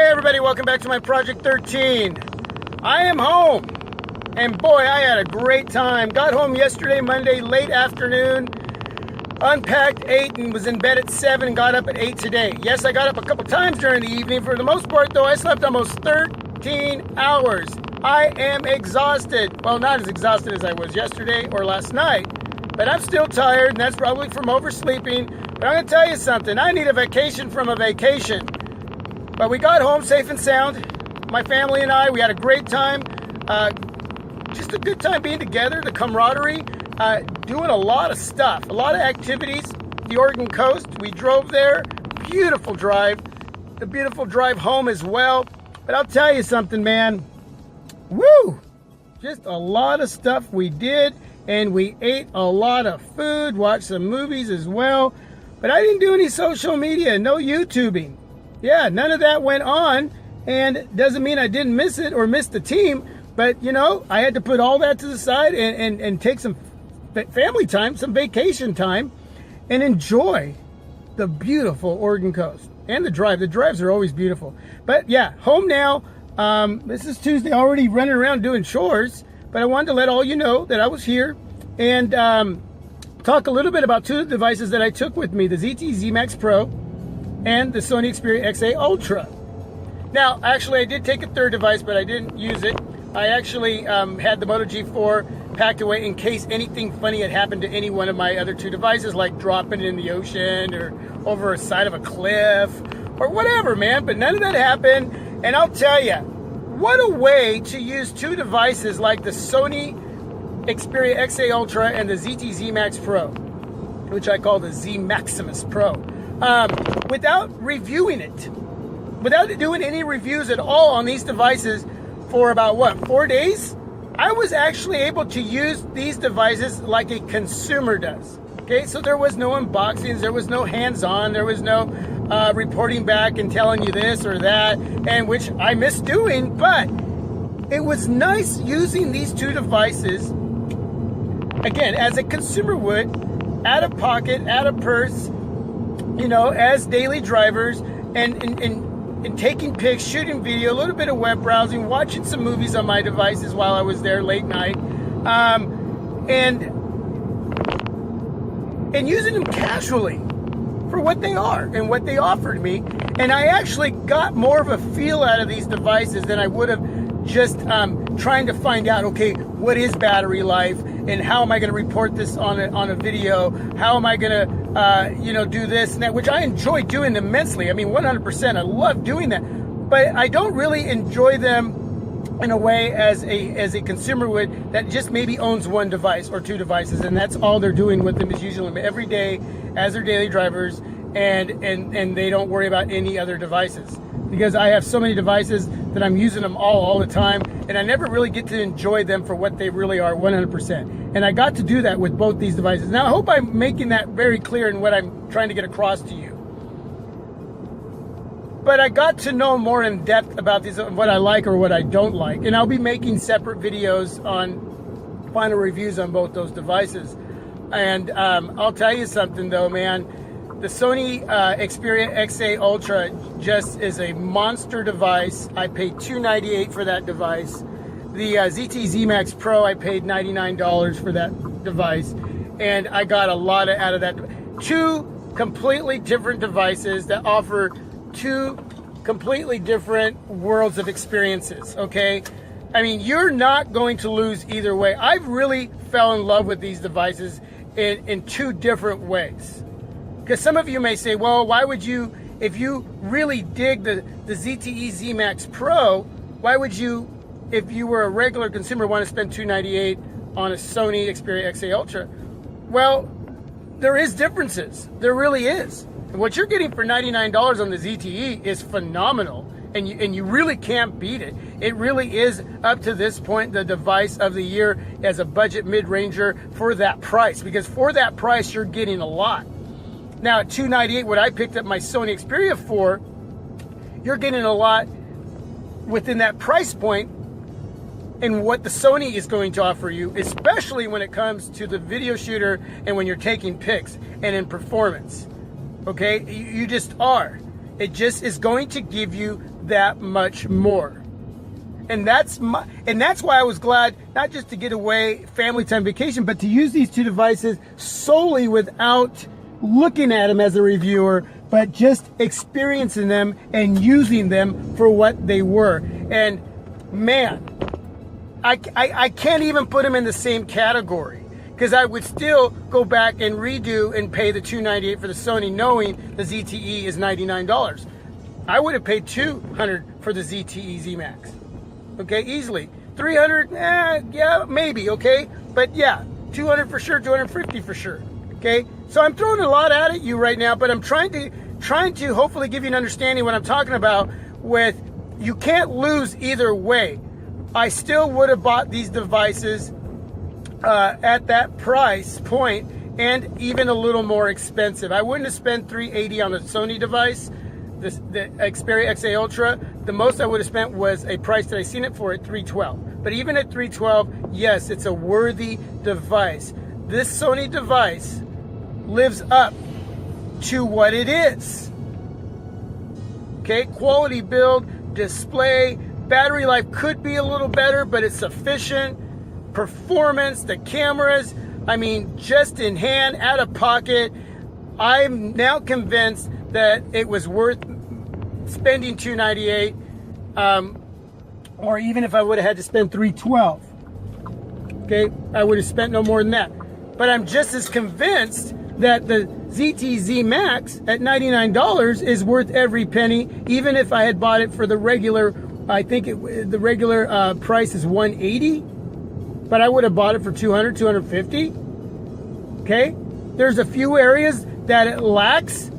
Hey everybody, welcome back to my Project 13. I am home, and boy, I had a great time. Got home yesterday, Monday, late afternoon, unpacked, ate, and was in bed at 7 and got up at 8 today. Yes, I got up a couple times during the evening. For the most part, though, I slept almost 13 hours. I am exhausted. Well, not as exhausted as I was yesterday or last night, but I'm still tired, and that's probably from oversleeping. But I'm going to tell you something. I need a vacation from a vacation. But we got home safe and sound. My family and I, we had a great time. Just a good time being together, the camaraderie, doing a lot of stuff, a lot of activities. The Oregon coast, we drove there. Beautiful drive. The beautiful drive home as well. But I'll tell you something, man. Woo! Just a lot of stuff we did. And we ate a lot of food, watched some movies as well. But I didn't do any social media, no YouTubing. Yeah, none of that went on, and doesn't mean I didn't miss it or miss the team, but you know, I had to put all that to the side and take some family time, some vacation time, and enjoy the beautiful Oregon coast and the drive. The drives are always beautiful. But yeah, home now. This is Tuesday, already running around doing chores, but I wanted to let all you know that I was here and talk a little bit about two devices that I took with me, the ZTE ZMaz Pro and the Sony Xperia XA Ultra. Now, actually, I did take a third device, but I didn't use it. I actually had the Moto G4 packed away in case anything funny had happened to any one of my other two devices, like dropping it in the ocean or over a side of a cliff or whatever, man. But none of that happened. And I'll tell you, what a way to use two devices like the Sony Xperia XA Ultra and the ZTE ZMaz Pro, which I call the Z Maximus Pro. Without reviewing it, without doing any reviews at all on these devices for about, 4 days? I was actually able to use these devices like a consumer does. Okay, so there was no unboxings, there was no hands-on, there was no reporting back and telling you this or that, and which I miss doing, but it was nice using these two devices, again, as a consumer would, out of pocket, out of purse, you know, as daily drivers, and taking pics, shooting video, a little bit of web browsing, watching some movies on my devices while I was there late night, and using them casually for what they are and what they offered me. And I actually got more of a feel out of these devices than I would have just trying to find out, okay, what is battery life and how am I going to report this on a video? How am I going to, do this and that, which I enjoy doing immensely. I mean, 100%, I love doing that, but I don't really enjoy them in a way as a consumer would that just maybe owns one device or two devices, and that's all they're doing with them is using them every day as their daily drivers, and they don't worry about any other devices. Because I have so many devices that I'm using them all the time, and I never really get to enjoy them for what they really are 100%. And I got to do that with both these devices. Now, I hope I'm making that very clear in what I'm trying to get across to you. But I got to know more in depth about these, what I like or what I don't like. And I'll be making separate videos on final reviews on both those devices. And I'll tell you something though, man. The Sony Xperia XA Ultra just is a monster device. I paid $298 for that device. The ZTE ZMaz Pro, I paid $99 for that device. And I got a lot out of that. Two completely different devices that offer two completely different worlds of experiences, okay? I mean, you're not going to lose either way. I've really fell in love with these devices in two different ways. Because some of you may say, well, why would you, if you really dig the ZTE ZMaz Pro, why would you, if you were a regular consumer, want to spend $298 on a Sony Xperia XA Ultra? Well, there is differences. There really is. And what you're getting for $99 on the ZTE is phenomenal. And you really can't beat it. It really is, up to this point, the device of the year as a budget mid-ranger for that price. Because for that price, you're getting a lot. Now at $298, what I picked up my Sony Xperia for, you're getting a lot within that price point and what the Sony is going to offer you, especially when it comes to the video shooter and when you're taking pics and in performance. Okay, you just are. It just is going to give you that much more. And that's why I was glad not just to get away family time vacation, but to use these two devices solely without looking at them as a reviewer, but just experiencing them and using them for what they were. And man, I can't even put them in the same category, because I would still go back and redo and pay the $298 for the Sony, knowing the ZTE is $99. I would have paid $200 for the ZTE ZMaz. Okay, easily. $300, yeah, maybe, okay? But yeah, $200 for sure, $250 for sure. Okay? So I'm throwing a lot at you right now, but I'm trying to hopefully give you an understanding what I'm talking about with you can't lose either way. I still would have bought these devices at that price point, and even a little more expensive. I wouldn't have spent $380 on the Sony device, the Xperia XA Ultra. The most I would have spent was a price that I seen it for at $312. But even at $312, yes, it's a worthy device. This Sony device lives up to what it is. Okay, quality build, display, battery life could be a little better, but it's sufficient. Performance, the cameras, I mean, just in hand, out of pocket. I'm now convinced that it was worth spending $298, or even if I would have had to spend $312. Okay, I would have spent no more than that. But I'm just as convinced that the ZTE ZMaz at $99 is worth every penny, even if I had bought it for the regular. I think the regular price is $180. But I would have bought it for $200, $250. Okay? There's a few areas that it lacks,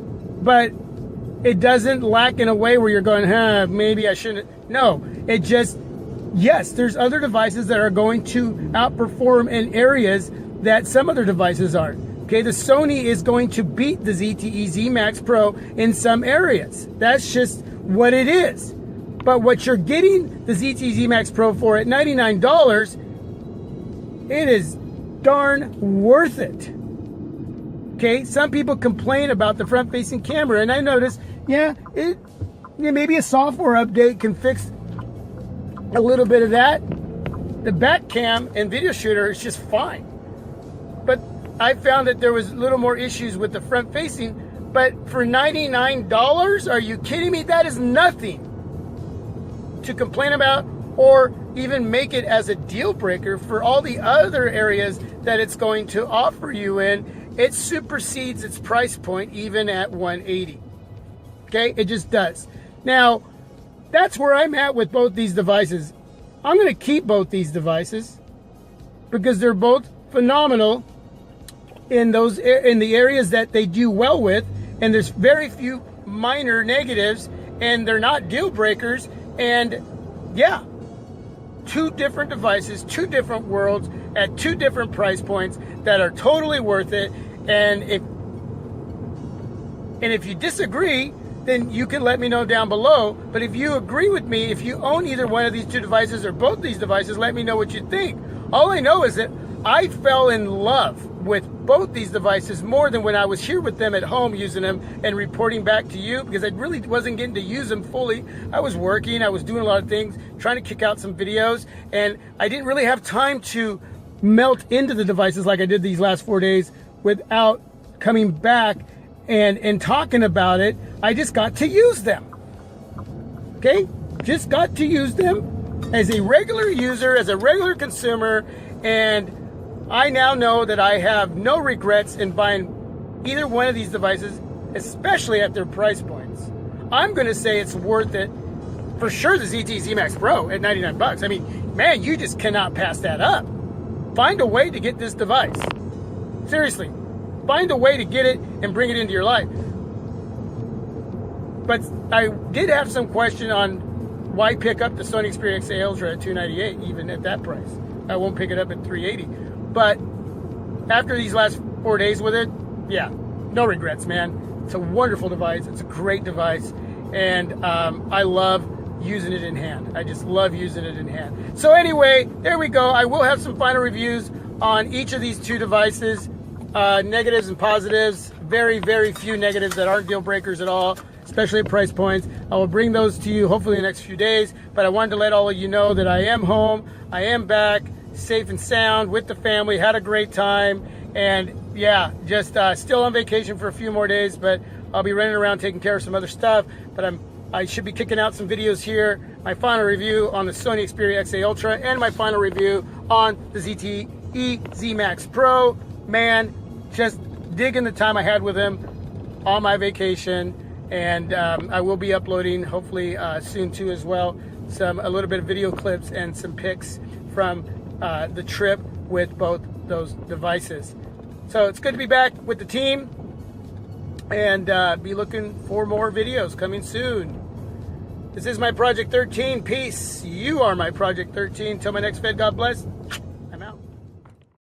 but it doesn't lack in a way where you're going, maybe I shouldn't. No, it just, yes, there's other devices that are going to outperform in areas that some other devices aren't. Okay, the Sony is going to beat the ZTE ZMaz Pro in some areas. That's just what it is. But what you're getting the ZTE ZMaz Pro for at $99, it is darn worth it. Okay, some people complain about the front-facing camera, and I noticed, maybe a software update can fix a little bit of that. The back cam and video shooter is just fine. But I found that there was a little more issues with the front-facing. But for $99, are you kidding me? That is nothing to complain about, or even make it as a deal breaker for all the other areas that it's going to offer you in. It supersedes its price point even at $180. Okay, it just does. Now, that's where I'm at with both these devices. I'm going to keep both these devices because they're both phenomenal in the areas that they do well with, and there's very few minor negatives, and they're not deal breakers. And yeah, two different devices, two different worlds at two different price points that are totally worth it. And if you disagree, then you can let me know down below. But if you agree with me, if you own either one of these two devices or both these devices, let me know what you think. All I know is that I fell in love with both these devices more than when I was here with them at home using them and reporting back to you, because I really wasn't getting to use them fully. I was working, I was doing a lot of things, trying to kick out some videos, and I didn't really have time to melt into the devices like I did these last 4 days without coming back and talking about it. I just got to use them. Okay? Just got to use them as a regular user, as a regular consumer, and I now know that I have no regrets in buying either one of these devices, especially at their price points. I'm going to say it's worth it for sure. The ZTE ZMaz Pro at $99. I mean, man, you just cannot pass that up. Find a way to get this device. Seriously, find a way to get it and bring it into your life. But I did have some question on why pick up the Sony Xperia XA Ultra at $298, even at that price. I won't pick it up at $380. But after these last 4 days with it, yeah, no regrets, man. It's a wonderful device. It's a great device. And I love using it in hand. I just love using it in hand. So anyway, there we go. I will have some final reviews on each of these two devices. Negatives and positives. Very, very few negatives that aren't deal breakers at all. especially at price points. I will bring those to you hopefully in the next few days, but I wanted to let all of you know that I am home, I am back, safe and sound with the family, had a great time, and yeah, just still on vacation for a few more days, but I'll be running around taking care of some other stuff, but I should be kicking out some videos here, my final review on the Sony Xperia XA Ultra, and my final review on the ZTE ZMaz Pro. Man, just digging the time I had with him on my vacation, and I will be uploading hopefully soon too as well a little bit of video clips and some pics from the trip with both those devices. So it's good to be back with the team, and be looking for more videos coming soon. This is my Project 13. Peace. You are my Project 13. Till my next vid, God bless.